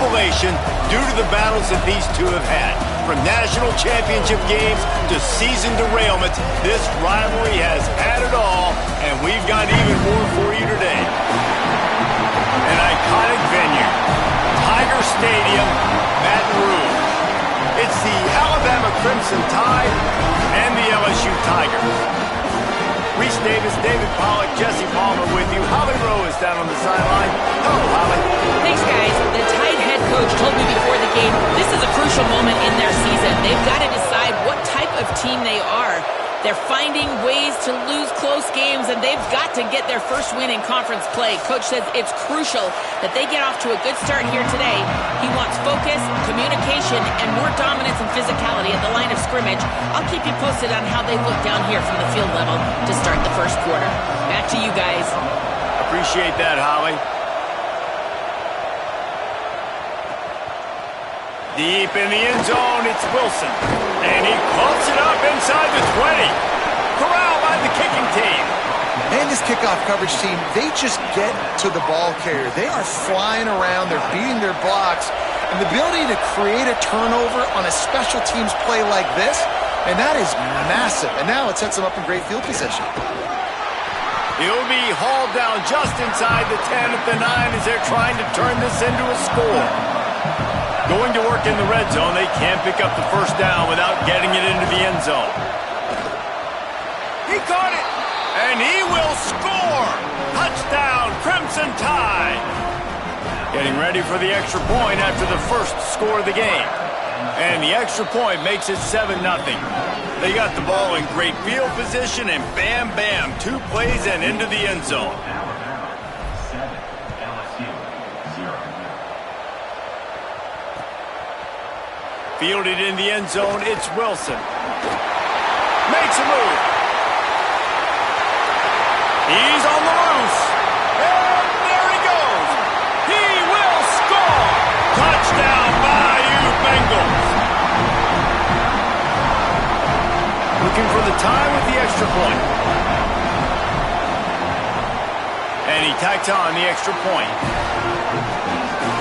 jubilation due to the battles that these two have had. From national championship games to season derailments, this rivalry has had it all, and we've got even more for you today. An iconic venue, Tiger Stadium, Baton Rouge. It's the Alabama Crimson Tide and the LSU Tigers. Reese Davis, David Pollack, Jesse Palmer with you. Holly Rowe is down on the sideline. Hello, Holly. Thanks, guys. The Tide head coach told me before the game, this is a crucial moment in their season. They've got to decide what type of team they are. They're finding ways to lose close games, and they've got to get their first win in conference play. Coach says it's crucial that they get off to a good start here today. He wants focus, communication, and more dominance and physicality at the line of scrimmage. I'll keep you posted on how they look down here from the field level to start the first quarter. Back to you guys. Appreciate that, Holly. Deep in the end zone, it's Wilson. And he pumps it up inside the 20. Corral by the kicking team. And this kickoff coverage team, they just get to the ball carrier. They are flying around. They're beating their blocks. And the ability to create a turnover on a special teams play like this, and that is massive. And now it sets them up in great field position. He'll be hauled down just inside the 10 at the 9 as they're trying to turn this into a score. Going to work in the red zone, they can't pick up the first down without getting it into the end zone. He caught it, and he will score! Touchdown, Crimson Tide! Getting ready for the extra point after the first score of the game. And the extra point makes it 7-0. They got the ball in great field position, and bam, bam, 2 plays and into the end zone. Fielded in the end zone, it's Wilson. Makes a move. He's on the loose. And there he goes. He will score. Touchdown, Bayou Bengals. Looking for the tie with the extra point. And he tacks on the extra point.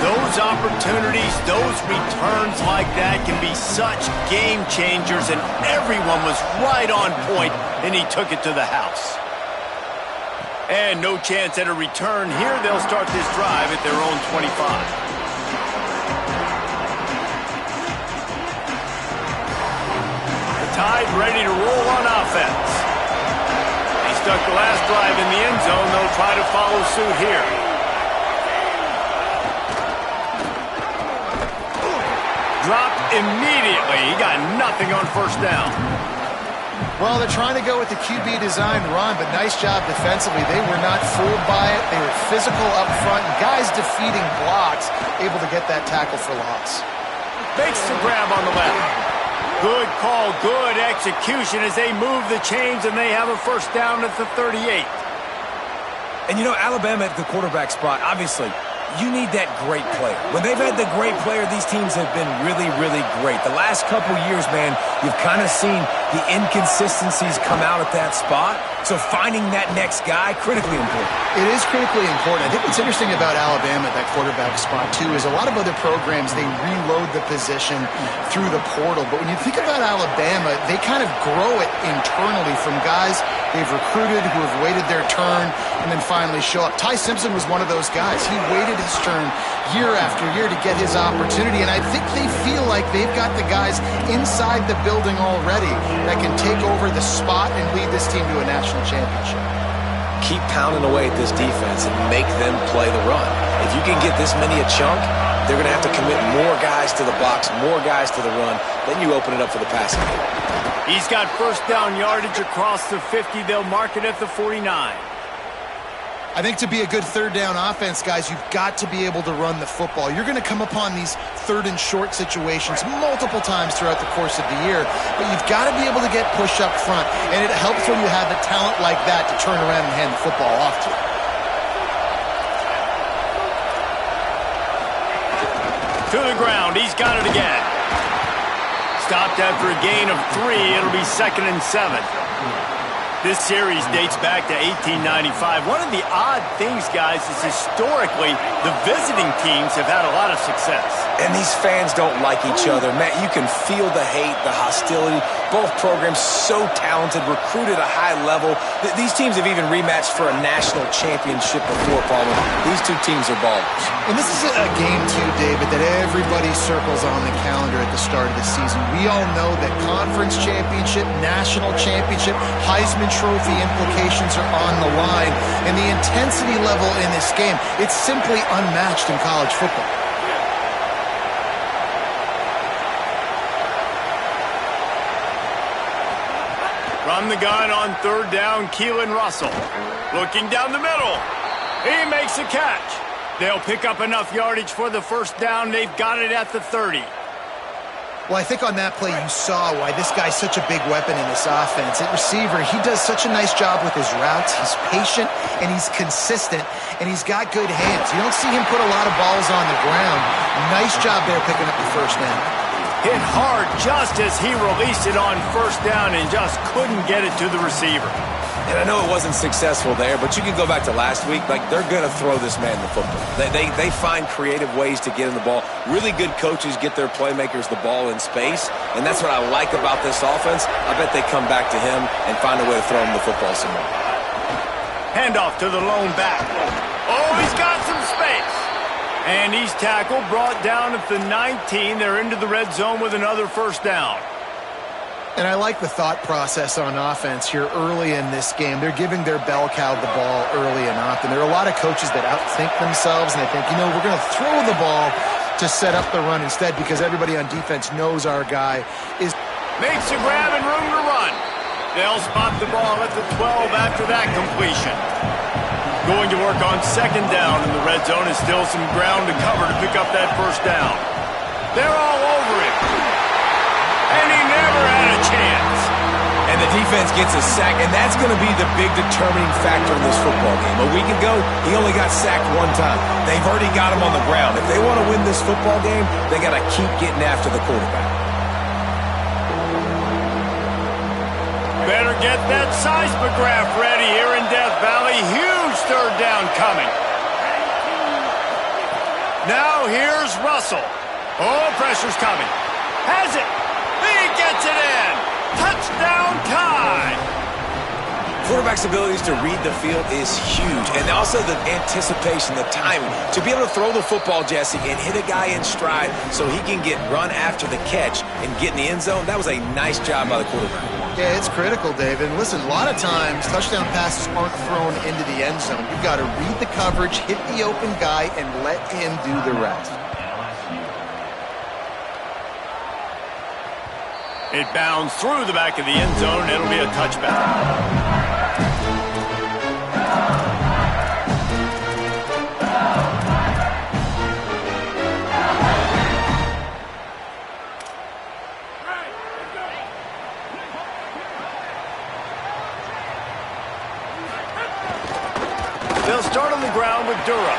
Those opportunities, those returns like that can be such game changers, and everyone was right on point, and he took it to the house. And no chance at a return here. They'll start this drive at their own 25. The Tide ready to roll on offense. They stuck the last drive in the end zone. They'll try to follow suit here. Dropped immediately. He got nothing on first down. Well, they're trying to go with the QB designed run, but nice job defensively. They were not fooled by it. They were physical up front. Guys defeating blocks, able to get that tackle for loss. Makes the grab on the left. Good call, good execution as they move the chains, and they have a first down at the 38. And you know, Alabama at the quarterback spot, obviously, you need that great player. When they've had the great player, these teams have been really, really great. The last couple years, man, you've kind of seen the inconsistencies come out at that spot. So finding that next guy, critically important. It is critically important. I think what's interesting about Alabama at that quarterback spot, too, is a lot of other programs, they reload the position through the portal. But when you think about Alabama, they kind of grow it internally from guys they've recruited who have waited their turn and then finally show up. Ty Simpson was one of those guys. He waited his turn year after year to get his opportunity, and I think they feel like they've got the guys inside the building already that can take over the spot and lead this team to a national championship. Keep pounding away at this defense and make them play the run. If you can get this many a chunk, they're going to have to commit more guys to the box, more guys to the run. Then you open it up for the passing game. He's got first down yardage across the 50. They'll mark it at the 49. I think to be a good third down offense, guys, you've got to be able to run the football. You're going to come upon these third and short situations multiple times throughout the course of the year, but you've got to be able to get push up front, and it helps when you have a talent like that to turn around and hand the football off to. To the ground, he's got it again. Stopped after a gain of 3, it'll be 2nd and 7. This series dates back to 1895. One of the odd things, guys, is historically the visiting teams have had a lot of success. And these fans don't like each other. Matt, you can feel the hate, the hostility. Both programs so talented, recruited at a high level. These teams have even rematched for a national championship before, Paul. These two teams are ballers. And this is a game, too, David, that everybody circles on the calendar at the start of the season. We all know that conference championship, national championship, Heisman Trophy implications are on the line. And the intensity level in this game, it's simply unmatched in college football. From the gun on third down, Keelan Russell. Looking down the middle. He makes a catch. They'll pick up enough yardage for the first down. They've got it at the 30. Well, I think on that play you saw why this guy's such a big weapon in this offense. At receiver, he does such a nice job with his routes. He's patient, and he's consistent, and he's got good hands. You don't see him put a lot of balls on the ground. Nice job there picking up the first down. Hit hard just as he released it on first down and just couldn't get it to the receiver. And I know it wasn't successful there, but you can go back to last week. Like, they're going to throw this man the football. They find creative ways to get him the ball. Really good coaches get their playmakers the ball in space, and that's what I like about this offense. I bet they come back to him and find a way to throw him the football some more. Handoff to the lone back. Oh, he's got some space. And he's tackled, brought down at the 19. They're into the red zone with another first down. And I like the thought process on offense here early in this game. They're giving their bell cow the ball early and often. There are a lot of coaches that outthink themselves, and they think, you know, we're going to throw the ball to set up the run instead because everybody on defense knows our guy is... Makes a grab and room to run. They'll spot the ball at the 12 after that completion. Going to work on second down in the red zone is still some ground to cover to pick up that first down. They're all over him. And he never had a chance. And the defense gets a sack, and that's going to be the big determining factor in this football game. A week ago, he only got sacked one time. They've already got him on the ground. If they want to win this football game, they got to keep getting after the quarterback. Better get that seismograph ready here in Death Valley. Huge third down coming. Now here's Russell. Oh, pressure's coming. Has it. He gets it in. Touchdown tie. Quarterback's abilities to read the field is huge, and also the anticipation, the timing. To be able to throw the football, Jesse, and hit a guy in stride so he can get run after the catch and get in the end zone, that was a nice job by the quarterback. Yeah, it's critical, David. Listen, a lot of times touchdown passes aren't thrown into the end zone. You've got to read the coverage, hit the open guy, and let him do the rest. It bounds through the back of the end zone. It'll be a touchback. They'll start on the ground with Dura.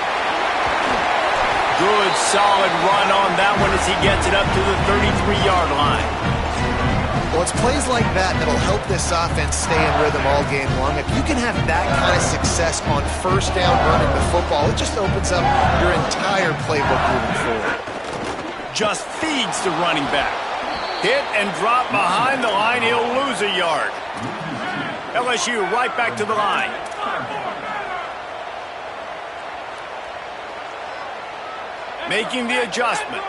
Good, solid run on that one as he gets it up to the 33-yard line. Well, it's plays like that that'll help this offense stay in rhythm all game long. If you can have that kind of success on first down running the football, it just opens up your entire playbook moving forward. Just feeds the running back. Hit and drop behind the line. He'll lose a yard. LSU right back to the line. Making the adjustment.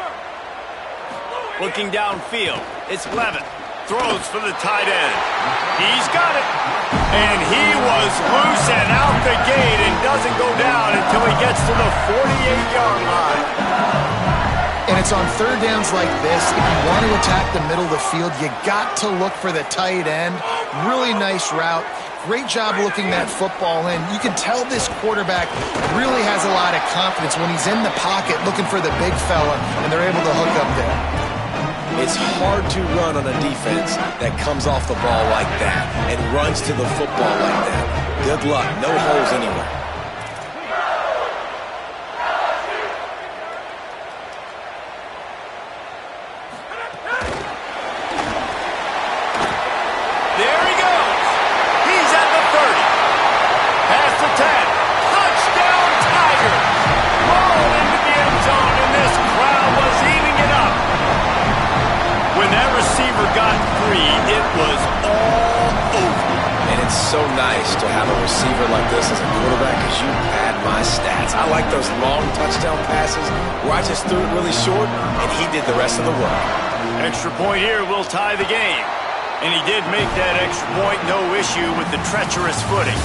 Looking downfield. It's Levitt. Throws for the tight end. He's got it. And he was loose and out the gate and doesn't go down until he gets to the 48-yard line. And it's on third downs like this. If you want to attack the middle of the field, you got to look for the tight end. Really nice route. Great job looking that football in. You can tell this quarterback really has a lot of confidence when he's in the pocket looking for the big fella, and they're able to hook up there. It's hard to run on a defense that comes off the ball like that and runs to the football like that. Good luck. No holes anywhere. There he goes. He's at so nice to have a receiver like this as a quarterback because you pad my stats. I like those long touchdown passes where I just threw it really short and he did the rest of the work. Extra point here will tie the game. And he did make that extra point, no issue with the treacherous footing.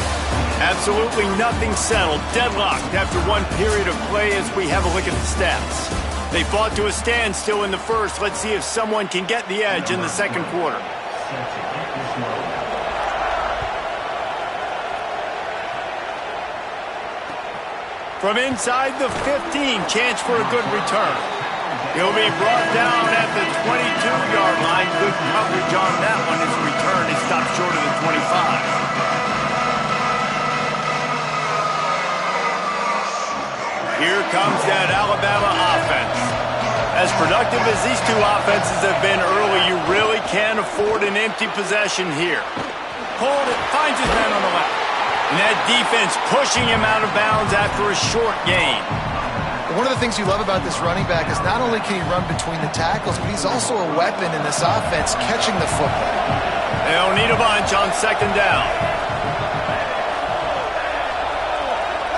Absolutely nothing settled, deadlocked after one period of play as we have a look at the stats. They fought to a standstill in the first. Let's see if someone can get the edge in the second quarter. From inside the 15, chance for a good return. He'll be brought down at the 22-yard line. Good coverage on that one. His return is stopped short of the 25. Here comes that Alabama offense. As productive as these two offenses have been early, you really can't afford an empty possession here. Hold it, finds his man on the left. And that defense pushing him out of bounds after a short gain. One of the things you love about this running back is not only can he run between the tackles, but he's also a weapon in this offense catching the football. They'll need a bunch on second down.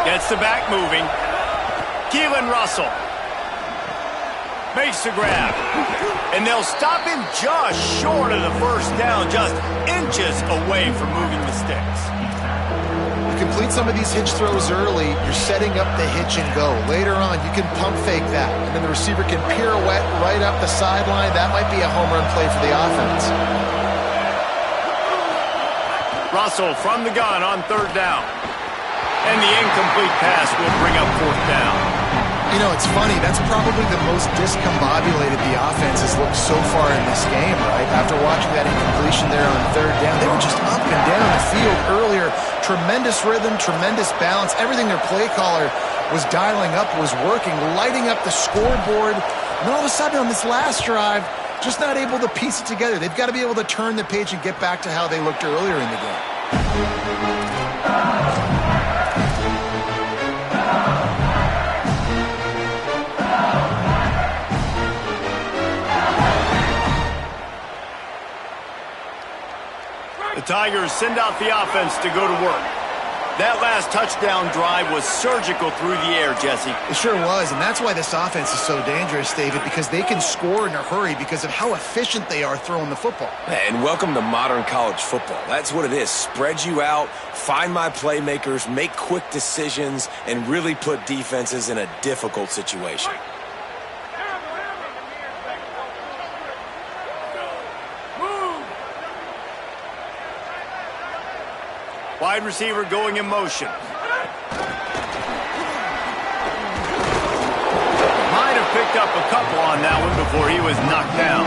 Gets the back moving. Keelan Russell makes the grab. And they'll stop him just short of the first down, just inches away from moving the sticks. Complete some of these hitch throws early, you're setting up the hitch and go. Later on, you can pump fake that, and then the receiver can pirouette right up the sideline. That might be a home run play for the offense. Russell from the gun on third down. And the incomplete pass will bring up fourth down. You know, it's funny. That's probably the most discombobulated the offense has looked so far in this game, right? After watching that incompletion there on third down, they were just up and down the field earlier. Tremendous rhythm, tremendous balance. Everything their play caller was dialing up was working, lighting up the scoreboard. And all of a sudden on this last drive, just not able to piece it together. They've got to be able to turn the page and get back to how they looked earlier in the game. The Tigers send out the offense to go to work. That last touchdown drive was surgical through the air, Jesse. It sure was, and that's why this offense is so dangerous, David, because they can score in a hurry because of how efficient they are throwing the football. And welcome to modern college football. That's what it is. Spread you out, find my playmakers, make quick decisions, and really put defenses in a difficult situation. Wide receiver going in motion. Might have picked up a couple on that one before he was knocked down.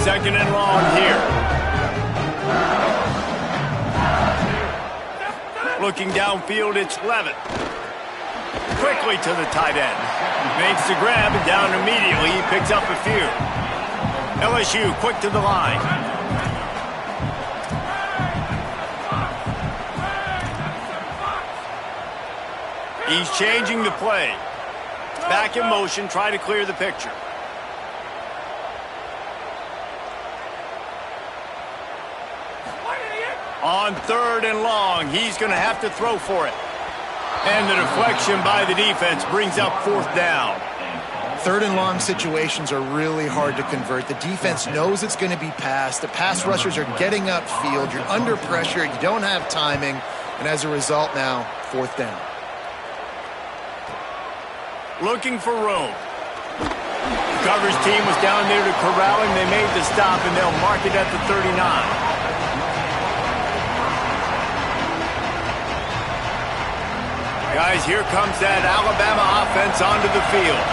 Second and long here. Looking downfield, it's Levitt. Quickly to the tight end. Makes the grab and down immediately. He picks up a few. LSU quick to the line. He's changing the play. Back in motion, try to clear the picture. On third and long, he's going to have to throw for it. And the deflection by the defense brings up fourth down. Third and long situations are really hard to convert. The defense knows it's going to be passed. The pass rushers are getting upfield. You're under pressure. You don't have timing. And as a result now, fourth down. Looking for room. The coverage team was down there to corral him. They made the stop, and they'll mark it at the 39. Guys, here comes that Alabama offense onto the field.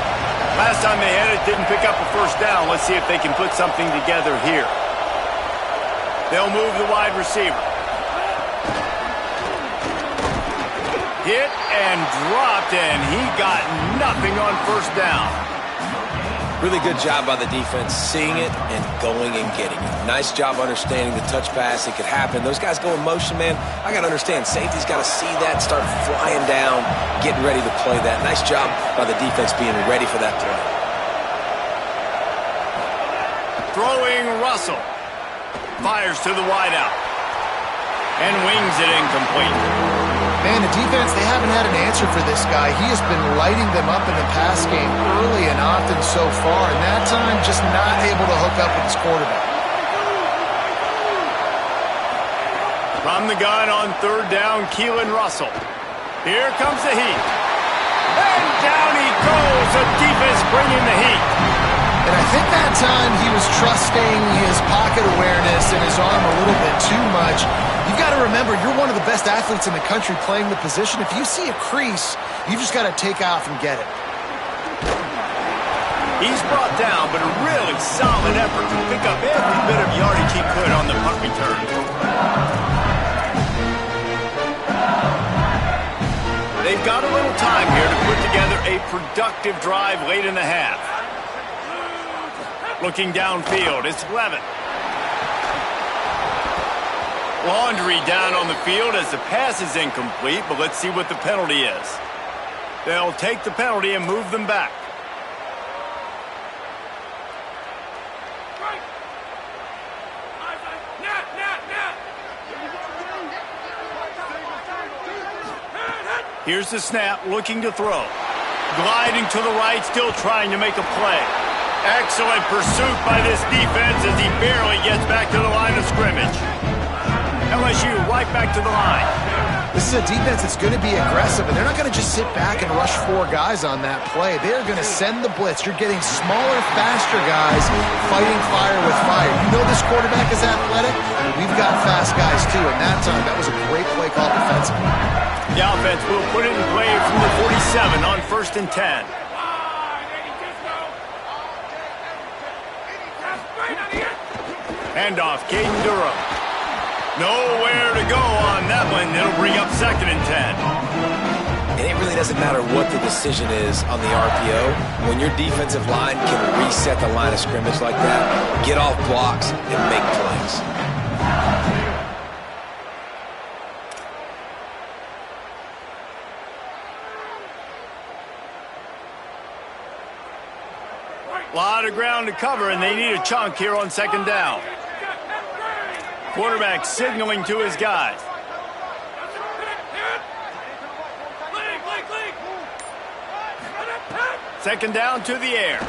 Last time they had it, didn't pick up a first down. Let's see if they can put something together here. They'll move the wide receiver. Hit and dropped, and he got nothing on first down. Really good job by the defense, seeing it and going and getting it. Nice job understanding the touch pass. It could happen. Those guys go in motion, man. I got to understand. Safety's got to see that, start flying down, getting ready to play that. Nice job by the defense being ready for that play. Throwing Russell. Fires to the wideout. And wings it incomplete. Man, the defense, they haven't had an answer for this guy. He has been lighting them up in the pass game early and often so far, and that time just not able to hook up with his quarterback. From the gun on third down, Keelan Russell. Here comes the heat. And down he goes. The defense bringing the heat. And I think that time he was trusting his pocket awareness and his arm a little bit too much. You've got to remember, you're one of the best athletes in the country playing the position. If you see a crease, you just got to take off and get it. He's brought down, but a really solid effort to pick up every bit of yardage he could on the punt return. They've got a little time here to put together a productive drive late in the half. Looking downfield, it's Levin. Laundry down on the field as the pass is incomplete, but let's see what the penalty is. They'll take the penalty and move them back. Here's the snap, looking to throw. Gliding to the right, still trying to make a play. Excellent pursuit by this defense as he barely gets back to the line of scrimmage. LSU right back to the line. This is a defense that's going to be aggressive, and they're not going to just sit back and rush 4 guys on that play. They're going to send the blitz. You're getting smaller, faster guys fighting fire with fire. You know this quarterback is athletic. We've got fast guys, too, and that time, that was a great play call defensively. The offense will put it in play from the 47 on 1st and 10. Handoff, Caden Durham. Nowhere to go on that one. It'll bring up 2nd and 10. And it really doesn't matter what the decision is on the RPO. When your defensive line can reset the line of scrimmage like that, get off blocks and make plays. A lot of ground to cover, and they need a chunk here on 2nd down. Quarterback signaling to his guys. Second down to the air.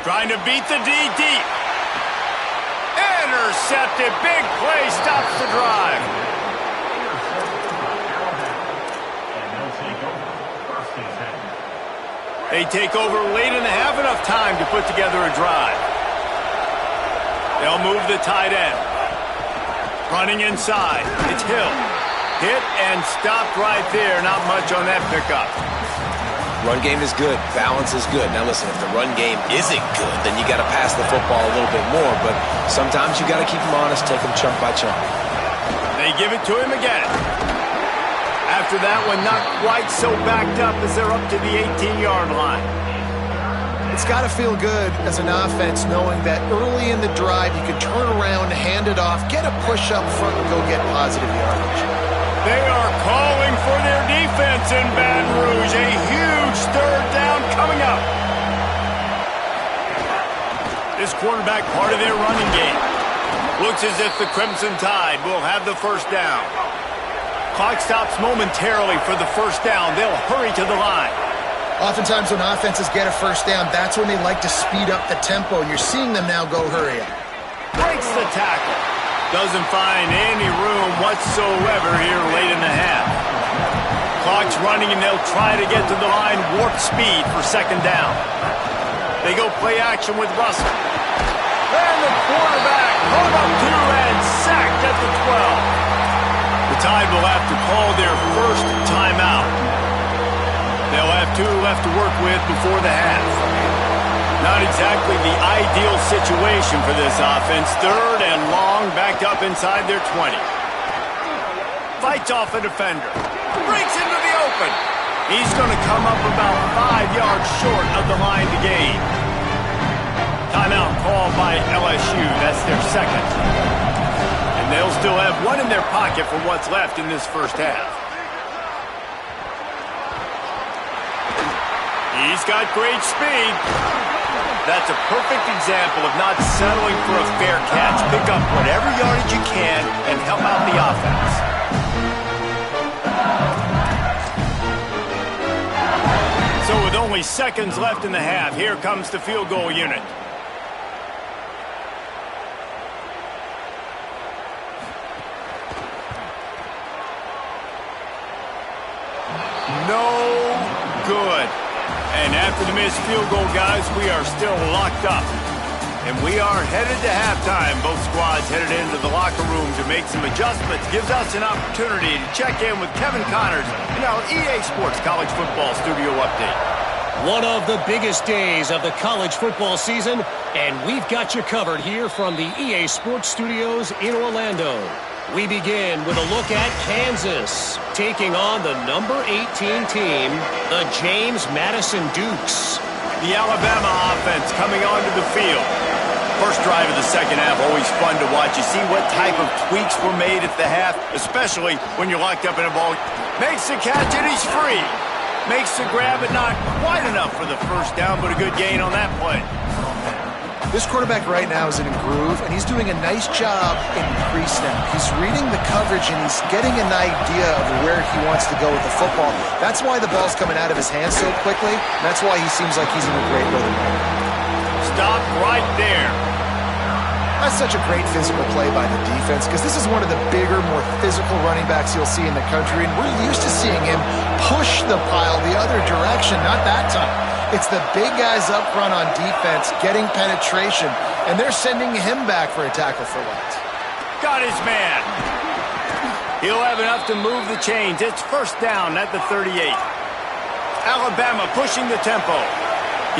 Trying to beat the D deep. Intercepted. Big play stops the drive. They take over late in the half, enough time to put together a drive. They'll move the tight end. Running inside. It's Hill. Hit and stopped right there. Not much on that pickup. Run game is good. Balance is good. Now listen, if the run game isn't good, then you got to pass the football a little bit more. But sometimes you got to keep them honest, take them chunk by chunk. They give it to him again. After that one, not quite so backed up as they're up to the 18-yard line. It's got to feel good as an offense knowing that early in the drive you can turn around, hand it off, get a push up front, and go get positive yardage. They are calling for their defense in Baton Rouge. A huge 3rd down coming up. This quarterback part of their running game. Looks as if the Crimson Tide will have the 1st down. Clock stops momentarily for the 1st down. They'll hurry to the line. Oftentimes when offenses get a 1st down, that's when they like to speed up the tempo, and you're seeing them now go hurry up. Breaks the tackle. Doesn't find any room whatsoever here late in the half. Clock's running, and they'll try to get to the line warp speed for 2nd down. They go play action with Russell. And the quarterback hung up 2 and sacked at the 12. The Tide will have to call their 1st timeout. They'll have 2 left to work with before the half. Not exactly the ideal situation for this offense. 3rd and long, backed up inside their 20. Fights off a defender. Breaks into the open. He's going to come up about 5 yards short of the line to gain. Timeout called by LSU. That's their 2nd. And they'll still have 1 in their pocket for what's left in this 1st half. He's got great speed. That's a perfect example of not settling for a fair catch. Pick up whatever yardage you can and help out the offense. So with only seconds left in the half, here comes the field goal unit. No good. And after the missed field goal, guys, we are still locked up. And we are headed to halftime. Both squads headed into the locker room to make some adjustments. Gives us an opportunity to check in with Kevin Connors in our EA Sports College Football Studio Update. One of the biggest days of the college football season, and we've got you covered here from the EA Sports Studios in Orlando. We begin with a look at Kansas, taking on the number 18 team, the James Madison Dukes. The Alabama offense coming onto the field. First drive of the second half, always fun to watch. You see what type of tweaks were made at the half, especially when you're locked up in a ball. Makes the catch and he's free. Makes the grab, but not quite enough for the first down, but a good gain on that play. This quarterback right now is in a groove, and he's doing a nice job in pre-snap. He's reading the coverage, and he's getting an idea of where he wants to go with the football. That's why the ball's coming out of his hands so quickly, and that's why he seems like he's in a great rhythm. Stop right there. That's such a great physical play by the defense, because this is one of the bigger, more physical running backs you'll see in the country, and we're used to seeing him push the pile the other direction, not that time. It's the big guys up front on defense getting penetration, and they're sending him back for a tackle for loss. Got his man. He'll have enough to move the chains. It's first down at the 38. Alabama pushing the tempo.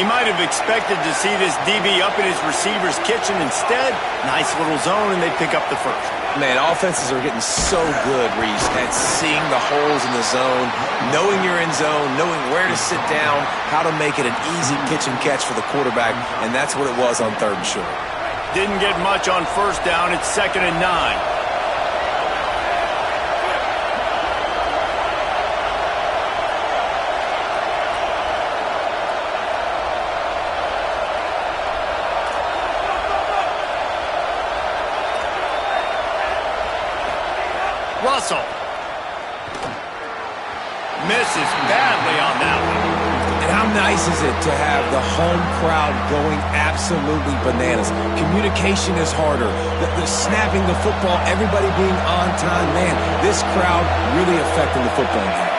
He might have expected to see this DB up in his receiver's kitchen. Instead, nice little zone, and they pick up the first. Man, offenses are getting so good, Reese, at seeing the holes in the zone, knowing you're in zone, knowing where to sit down, how to make it an easy kitchen catch for the quarterback, and that's what it was on third and short. Didn't get much on first down. It's 2nd and 9. Russell. Misses badly on that one. And how nice is it to have the home crowd going absolutely bananas? Communication is harder. The snapping the football, everybody being on time. Man, this crowd really affecting the football game.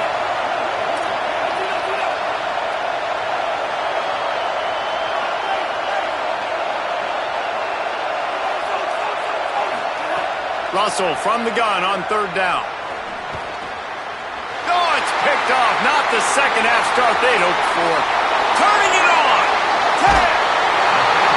Russell from the gun on third down. Oh, it's picked off. Not the second half start they'd hoped for. Turning it on. 10.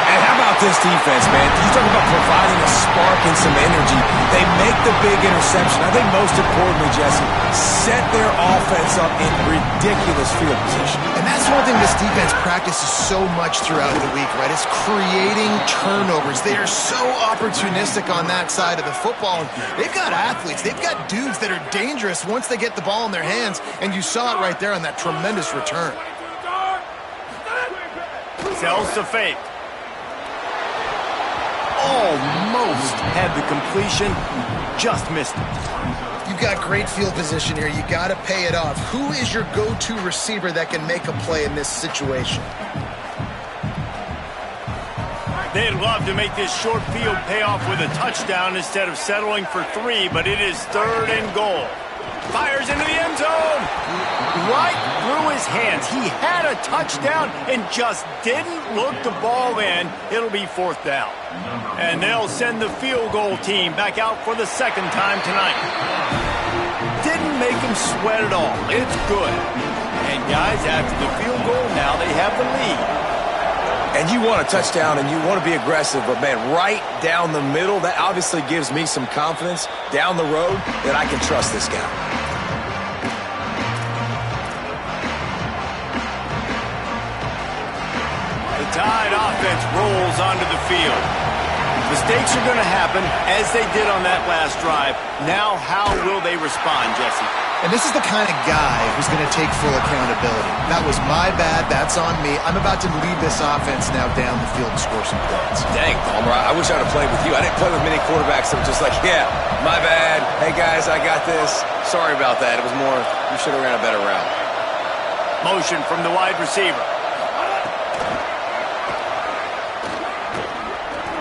And how about this defense, man? You talk about providing a spark and some energy. They make the big interception. I think most importantly, Jesse, set their offense up in ridiculous field position. And that's one thing this defense practices so much throughout the week, right? It's creating turnovers. They are so opportunistic on that side of the football. And they've got athletes. They've got dudes that are dangerous once they get the ball in their hands. And you saw it right there on that tremendous return. Sells to fake. Almost had the completion. Just missed it. You've got great field position here. You got to pay it off. Who is your go-to receiver that can make a play in this situation? They'd love to make this short field pay off with a touchdown instead of settling for 3, but it is 3rd and goal. Fires into the end zone. Right through his hands. He had a touchdown and just didn't look the ball in. It'll be 4th down. And they'll send the field goal team back out for the 2nd time tonight. Didn't make him sweat at all. It's good. And guys, after the field goal, now they have the lead. And you want a touchdown and you want to be aggressive, but man, right down the middle, that obviously gives me some confidence down the road that I can trust this guy. The Tide offense rolls onto the field. Mistakes are going to happen, as they did on that last drive. Now, how will they respond, Jesse? And this is the kind of guy who's going to take full accountability. That was my bad. That's on me. I'm about to lead this offense now down the field and score some points. Dang, Palmer, I wish I would have played with you. I didn't play with many quarterbacks that were just like, yeah, my bad. Hey, guys, I got this. Sorry about that. It was more, you should have ran a better route. Motion from the wide receiver.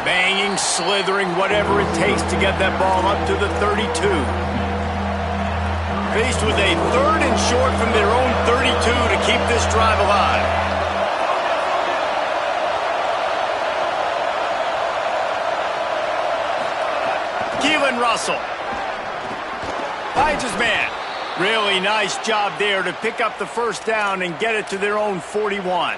Banging, slithering, whatever it takes to get that ball up to the 32. Faced with a 3rd and short from their own 32 to keep this drive alive. Keelan Russell finds his man. Really nice job there to pick up the first down and get it to their own 41.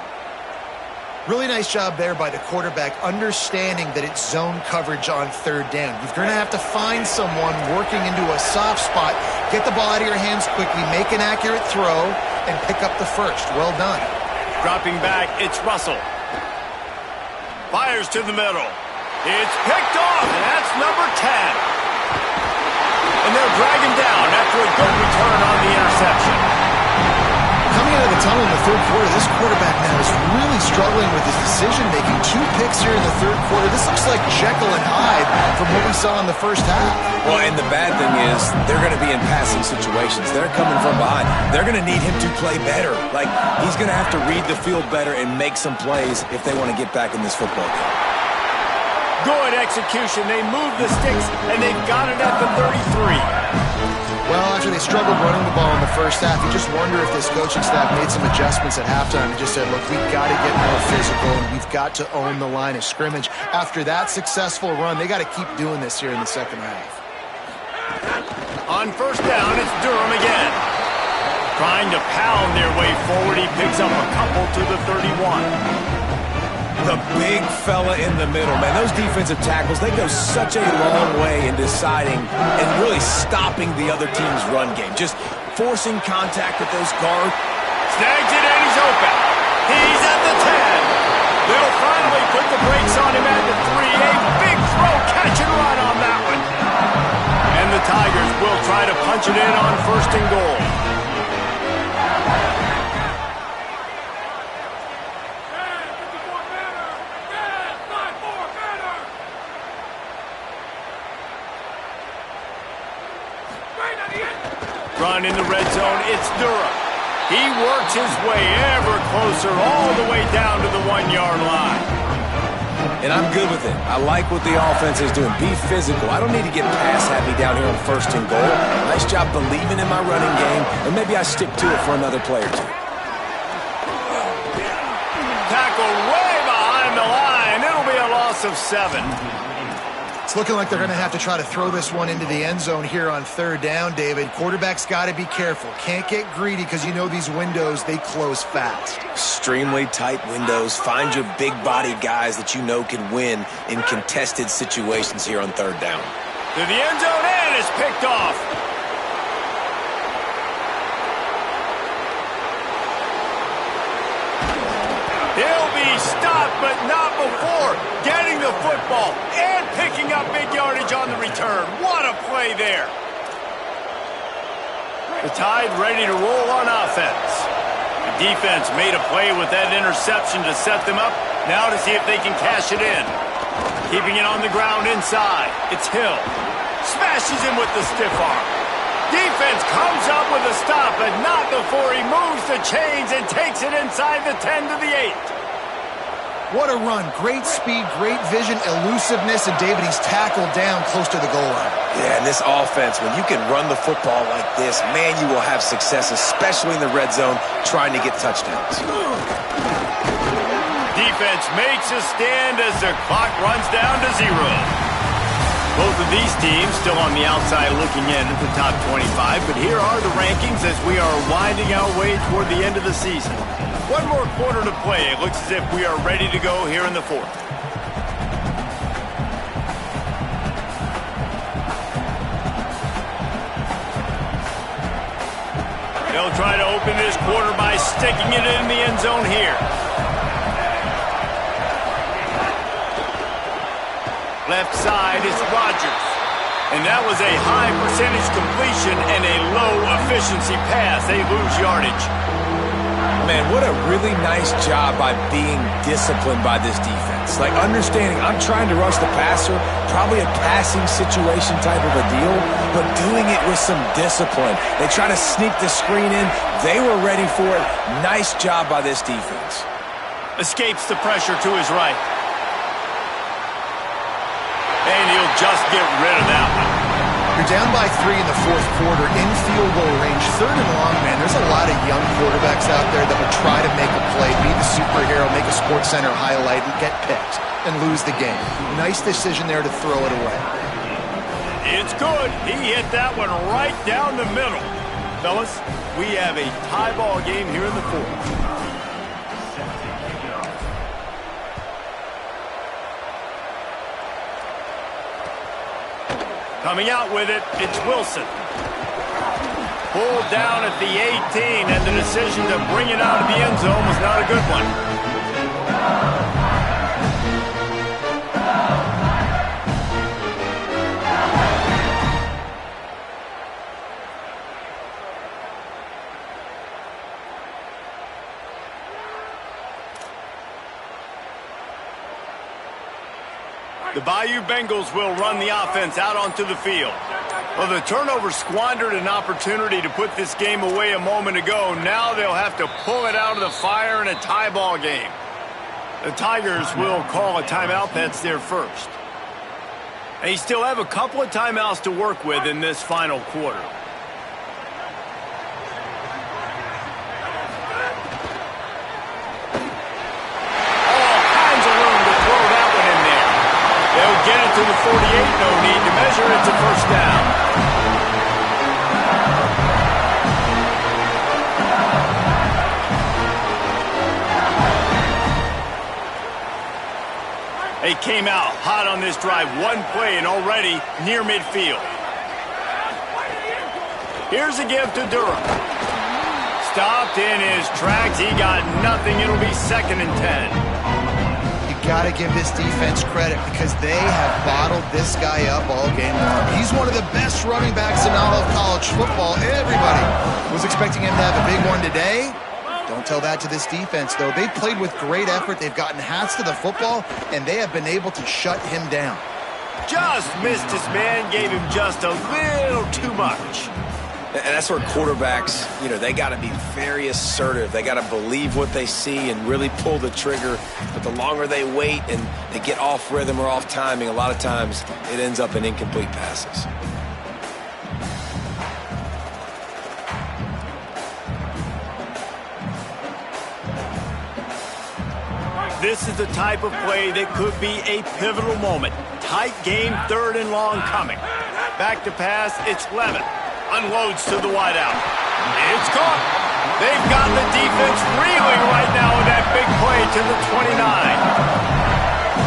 Really nice job there by the quarterback, understanding that it's zone coverage on 3rd down. You're going to have to find someone working into a soft spot, get the ball out of your hands quickly, make an accurate throw, and pick up the first. Well done. Dropping back, it's Russell. Fires to the middle. It's picked off, and that's number 10. And they'll drag him down after a good return on the interception. Coming out of the tunnel in the 3rd quarter, this quarterback now is really struggling with his decision-making. 2 picks here in the 3rd quarter. This looks like Jekyll and Hyde from what we saw in the first half. Well, and the bad thing is they're going to be in passing situations. They're coming from behind. They're going to need him to play better. Like, he's going to have to read the field better and make some plays if they want to get back in this football game. Good execution. They move the sticks, and they've got it at the 33. Well, after they struggled running the ball in the first half, you just wonder if this coaching staff made some adjustments at halftime and just said, look, we've got to get more physical and we've got to own the line of scrimmage. After that successful run, they got to keep doing this here in the second half. On first down, it's Durham again. Trying to pound their way forward, he picks up a couple to the 31. The big fella in the middle, man. Those defensive tackles, they go such a long way in deciding and really stopping the other team's run game. Just forcing contact with those guards. Snags it and he's open. He's at the 10. They'll finally put the brakes on him at the 3. A big throw, catch and run on that one. And the Tigers will try to punch it in on 1st and goal. Run in the red zone, it's Durham. He works his way ever closer all the way down to the 1-yard line. And I'm good with it. I like what the offense is doing. Be physical. I don't need to get pass happy down here on 1st and goal. Nice job believing in my running game, and maybe I stick to it for another play or 2. Tackle way behind the line. It'll be a loss of 7. It's looking like they're going to have to try to throw this one into the end zone here on 3rd down, David. Quarterback's got to be careful. Can't get greedy because you know these windows, they close fast. Extremely tight windows. Find your big body guys that you know can win in contested situations here on 3rd down. To the end zone and it's picked off. He'll be stopped, but not before getting the football and picking up big yardage on the return. What a play there. The Tide ready to roll on offense. The defense made a play with that interception to set them up. Now to see if they can cash it in. Keeping it on the ground inside. It's Hill. Smashes him with the stiff arm. Defense comes up with a stop, but not before he moves the chains and takes it inside the 10 to the 8. What a run. Great speed, great vision, elusiveness, and David, he's tackled down close to the goal line. Yeah, and this offense, when you can run the football like this, man, you will have success, especially in the red zone, trying to get touchdowns. Defense makes a stand as the clock runs down to 0. Both of these teams still on the outside looking in at the top 25, but here are the rankings as we are winding our way toward the end of the season. One more quarter to play. It looks as if we are ready to go here in the 4th. They'll try to open this quarter by sticking it in the end zone here. Left side is Rodgers. And that was a high percentage completion and a low efficiency pass. They lose yardage. Man, what a really nice job by being disciplined by this defense. Like understanding I'm trying to rush the passer, probably a passing situation type of a deal, but doing it with some discipline. They try to sneak the screen in. They were ready for it. Nice job by this defense. Escapes the pressure to his right. And he'll just get rid of that one. You're down by 3 in the fourth quarter, in field goal range, 3rd and long, man. There's a lot of young quarterbacks out there that will try to make a play, be the superhero, make a SportsCenter highlight, and get picked and lose the game. Nice decision there to throw it away. It's good. He hit that one right down the middle. Fellas, we have a tie ball game here in the fourth. Coming out with it, it's Wilson. Pulled down at the 18, and the decision to bring it out of the end zone was not a good one. The Bayou Bengals will run the offense out onto the field. Well, the turnover squandered an opportunity to put this game away a moment ago. Now they'll have to pull it out of the fire in a tie ball game. The Tigers will call a timeout. That's their first. They still have a couple of timeouts to work with in this final quarter. They'll get it to the 48, no need to measure. It's a first down. They came out hot on this drive. One play and already near midfield. Here's a give to Durham. Stopped in his tracks. He got nothing. It'll be 2nd and 10. Got to give this defense credit because they have bottled this guy up all game long. He's one of the best running backs in all of college football. Everybody was expecting him to have a big one today. Don't tell that to this defense, though. They've played with great effort. They've gotten hats to the football, and they have been able to shut him down. Just missed his man, gave him just a little too much. And that's where quarterbacks, they got to be very assertive. They got to believe what they see and really pull the trigger. But the longer they wait and they get off rhythm or off timing, a lot of times it ends up in incomplete passes. This is the type of play that could be a pivotal moment. Tight game, 3rd and long coming. Back to pass, it's Levin. Unloads to the wideout. It's caught. They've got the defense reeling right now with that big play to the 29.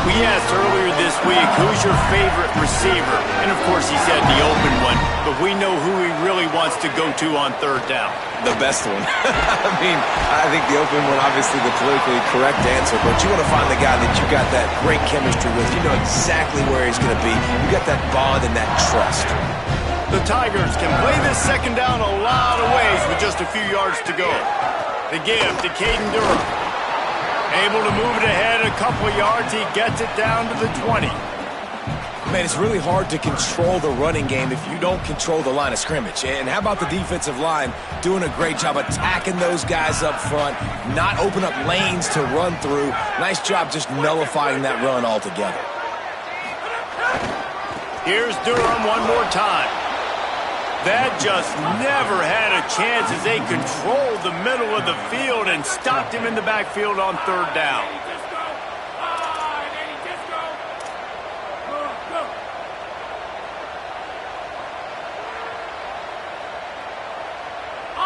We asked earlier this week, who's your favorite receiver? And, of course, he said the open one. But we know who he really wants to go to on 3rd down. The best one. I think the open one, obviously the politically correct answer, but you want to find the guy that you got that great chemistry with. You know exactly where he's going to be. You got that bond and that trust. The Tigers can play this 2nd down a lot of ways with just a few yards to go. The give to Caden Durham. Able to move it ahead a couple of yards. He gets it down to the 20. Man, it's really hard to control the running game if you don't control the line of scrimmage. And how about the defensive line doing a great job attacking those guys up front, not open up lanes to run through. Nice job just nullifying that run altogether. Here's Durham one more time. That just never had a chance as they controlled the middle of the field and stopped him in the backfield on 3rd down.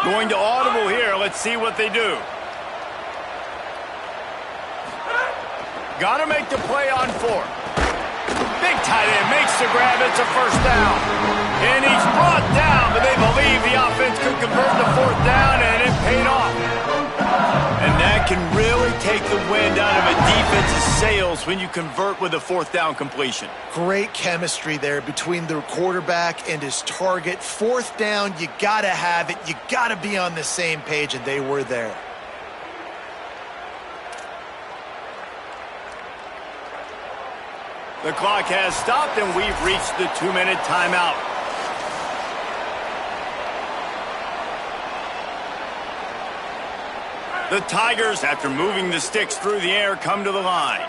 Going to audible here. Let's see what they do. Got to make the play on 4th. Big tight end makes the grab. It's a first down. And he's brought down, but they believe the offense could convert the 4th down, and it paid off. And that can really take the wind out of a defense's sails feels when you convert with a fourth down completion? Great chemistry there between the quarterback and his target. Fourth down, you got to have it. You got to be on the same page, and they were there. The clock has stopped, and we've reached the 2-minute timeout. The Tigers, after moving the sticks through the air, come to the line.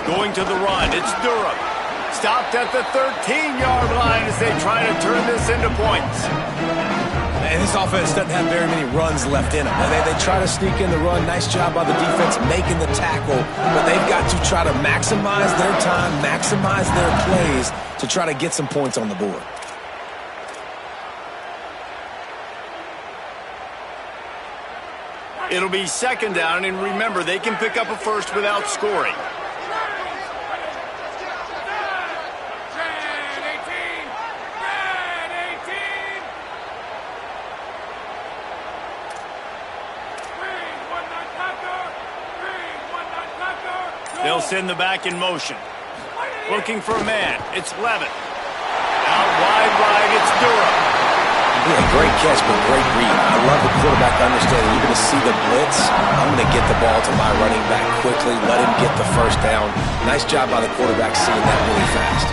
Going to the run, it's Durham. Stopped at the 13-yard line as they try to turn this into points. And this offense doesn't have very many runs left in them. They try to sneak in the run. Nice job by the defense making the tackle. But they've got to try to maximize their time, maximize their plays to try to get some points on the board. It'll be second down, and remember, they can pick up a first without scoring. They'll send the back in motion. Looking for a man. It's Levitt. Out wide right, it's Durham. Yeah, great catch, but great read. I love the quarterback understanding. You're going to see the blitz. I'm going to get the ball to my running back quickly, let him get the first down. Nice job by the quarterback seeing that really fast.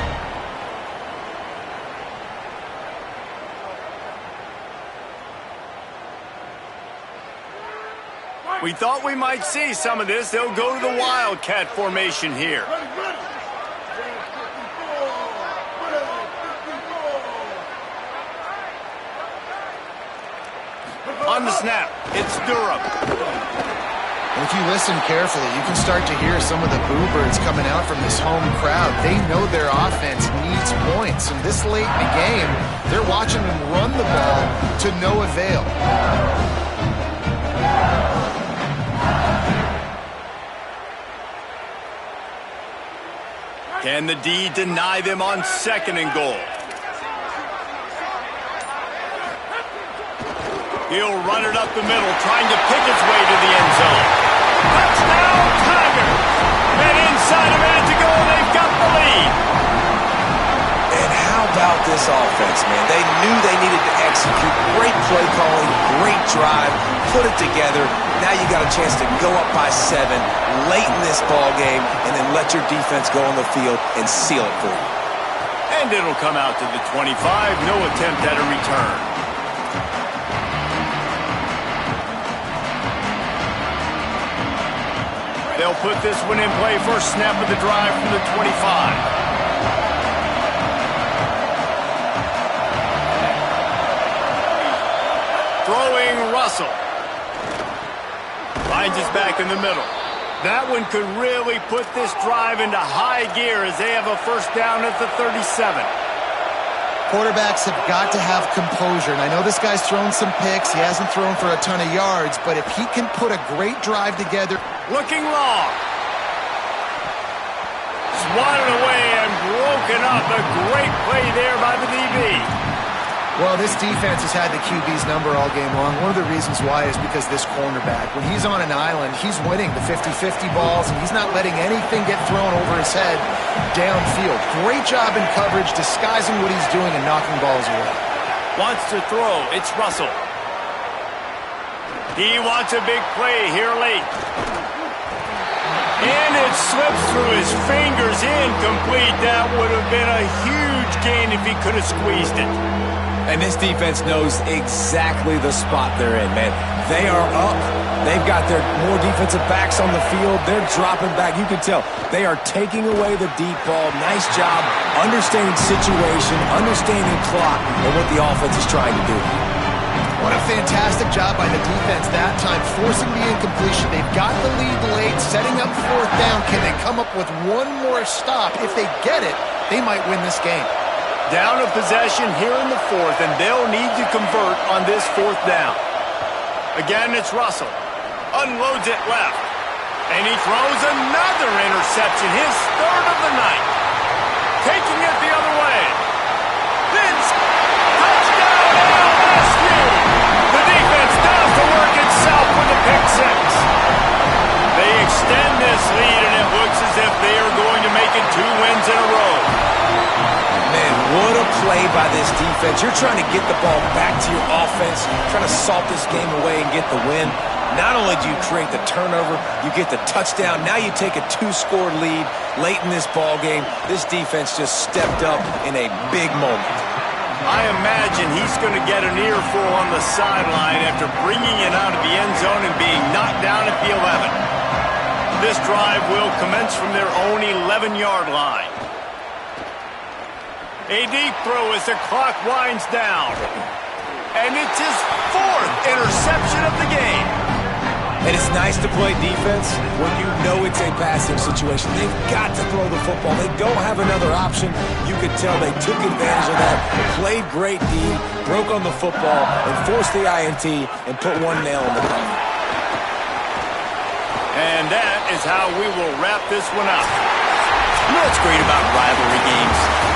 We thought we might see some of this. They'll go to the Wildcat formation here. On the snap, it's Durham. If you listen carefully, you can start to hear some of the boo birds coming out from this home crowd. They know their offense needs points, and this late in the game, they're watching them run the ball to no avail. Can the D deny them on second and goal? He'll run it up the middle, trying to pick its way to the end zone. Touchdown, Tigers! And inside a minute to go, they've got the lead. And how about this offense, man? They knew they needed to execute. Great play calling, great drive, put it together. Now you got a chance to go up by 7 late in this ball game and then let your defense go on the field and seal it for you. And it'll come out to the 25. No attempt at a return. They'll put this one in play. First snap of the drive from the 25. Throwing Russell. Finds his back in the middle. That one could really put this drive into high gear as they have a first down at the 37. Quarterbacks have got to have composure, and I know this guy's thrown some picks. He hasn't thrown for a ton of yards, but if he can put a great drive together. Looking long. Swatted away and broken up. A great play there by the DB. Well, this defense has had the QB's number all game long. One of the reasons why is because this cornerback, when he's on an island, he's winning the 50-50 balls, and he's not letting anything get thrown over his head downfield. Great job in coverage, disguising what he's doing and knocking balls away. Wants to throw. It's Russell. He wants a big play here late. And it slips through his fingers, incomplete. That would have been a huge gain if he could have squeezed it. And this defense knows exactly the spot they're in, man. They are up. They've got their more defensive backs on the field. They're dropping back. You can tell they are taking away the deep ball. Nice job understanding situation, understanding clock, and what the offense is trying to do. What a fantastic job by the defense that time, forcing the incompletion. They've got the lead late, setting up fourth down. Can they come up with one more stop? If they get it, they might win this game. Down a possession here in the fourth, and they'll need to convert on this fourth down. Again, it's Russell. Unloads it left. And he throws another interception, his third of the night. Taking it the other way. Vince, touchdown, LSU! The defense does the work itself with a pick six. They extend play by this defense. You're trying to get the ball back to your offense, trying to salt this game away and get the win. Not only do you create the turnover, you get the touchdown. Now you take a 2-score lead late in this ball game. This defense just stepped up in a big moment. I imagine he's going to get an earful on the sideline after bringing it out of the end zone and being knocked down at the 11. This drive will commence from their own 11-yard line. A deep throw as the clock winds down. And it's his 4th interception of the game. And it's nice to play defense when you know it's a passing situation. They've got to throw the football. They don't have another option. You could tell they took advantage of that, played great D, broke on the football, and forced the INT and put one nail in the coffin. And that is how we will wrap this one up. You know what's great about rivalry games?